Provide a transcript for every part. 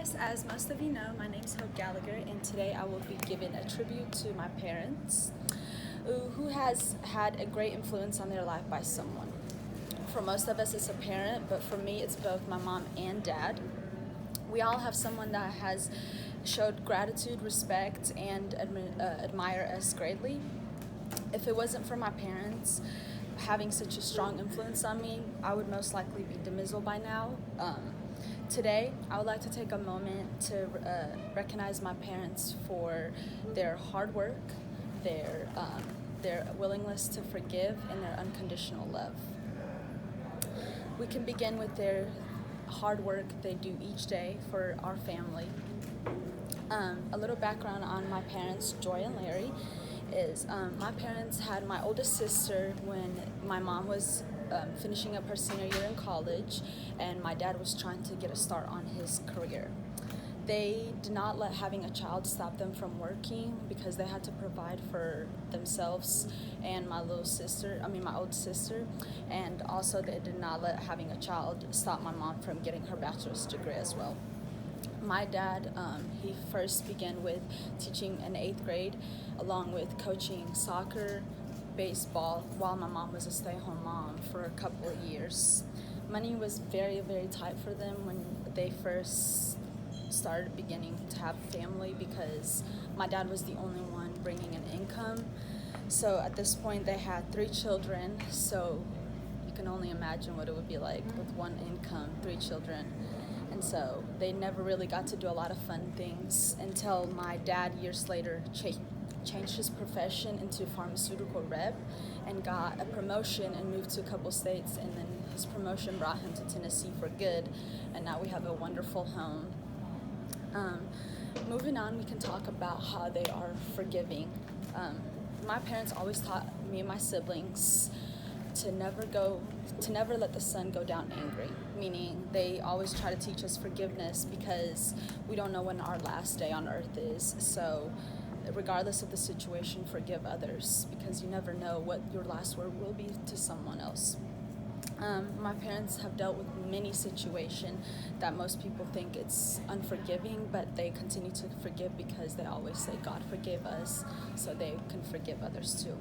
guys, as most of you know, my name is Hope Gallagher, and today I will be giving a tribute to my parents who has had a great influence on their life by someone. For most of us, it's a parent, but for me, it's both my mom and dad. We all have someone that has showed gratitude, respect, and admire us greatly. If it wasn't for my parents having such a strong influence on me, I would most likely be demisel by now. Today, I would like to take a moment to recognize my parents for their hard work, their willingness to forgive, and their unconditional love. We can begin with their hard work they do each day for our family. A little background on my parents, Joy and Larry, is my parents had my oldest sister when my mom was finishing up her senior year in college, and my dad was trying to get a start on his career. They did not let having a child stop them from working because they had to provide for themselves and my old sister, and also they did not let having a child stop my mom from getting her bachelor's degree as well. My dad, he first began with teaching in 8th grade, along with coaching soccer, baseball, while my mom was a stay-at-home mom for a couple of years. Money was very, very tight for them when they first started beginning to have a family because my dad was the only one bringing an income. So at this point, they had 3 children, so you can only imagine what it would be like with one income, 3 children. And so they never really got to do a lot of fun things until my dad years later changed his profession into pharmaceutical rep and got a promotion and moved to a couple states, and then his promotion brought him to Tennessee for good, and now we have a wonderful home. Moving on, we can talk about how they are forgiving. My parents always taught me and my siblings to never let the sun go down angry, meaning they always try to teach us forgiveness because we don't know when our last day on earth is. So regardless of the situation, forgive others because you never know what your last word will be to someone else. My parents have dealt with many situations that most people think it's unforgiving, but they continue to forgive because they always say, God forgave us, so they can forgive others too.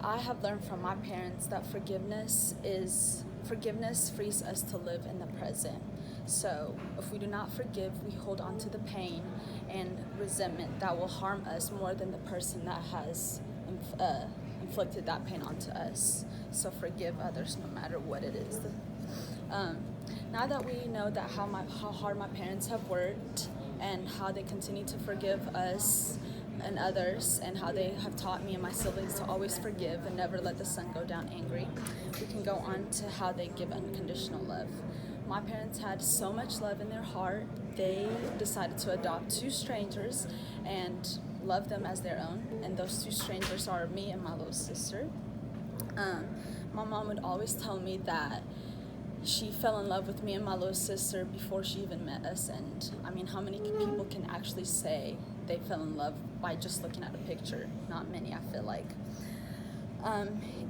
I have learned from my parents that forgiveness frees us to live in the present. So if we do not forgive, we hold on to the pain and resentment that will harm us more than the person that has inflicted that pain onto us. So forgive others no matter what it is. Now that we know that how hard my parents have worked and how they continue to forgive us and others, and how they have taught me and my siblings to always forgive and never let the sun go down angry, we can go on to how they give unconditional love. My parents had so much love in their heart, they decided to adopt 2 strangers and love them as their own, and those 2 strangers are me and my little sister. My mom would always tell me that she fell in love with me and my little sister before she even met us, and I mean, how many people can actually say they fell in love by just looking at a picture? Not many, I feel like.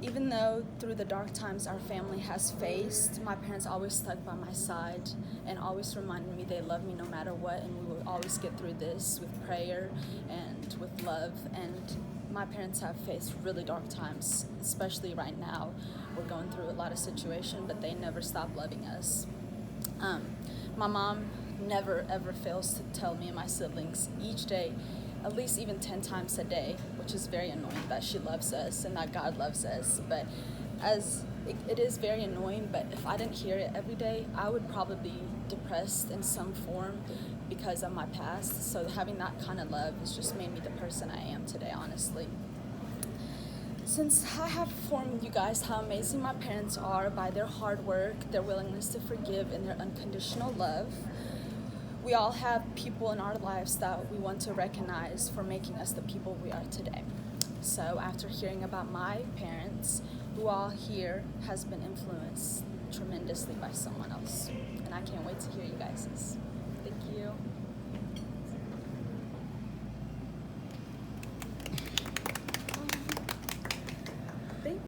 Even though through the dark times our family has faced, my parents always stuck by my side and always reminded me they love me no matter what, and we will always get through this with prayer and with love. And my parents have faced really dark times, especially right now. We're going through a lot of situations, but they never stop loving us. My mom never ever fails to tell me and my siblings each day, at least even 10 times a day, which is very annoying, that she loves us and that God loves us. But it is very annoying, but if I didn't hear it every day, I would probably be depressed in some form because of my past. So having that kind of love has just made me the person I am today, honestly. Since I have informed you guys how amazing my parents are by their hard work, their willingness to forgive, and their unconditional love, we all have people in our lives that we want to recognize for making us the people we are today. So after hearing about my parents, who all here has been influenced tremendously by someone else. And I can't wait to hear you guys'. Thank you.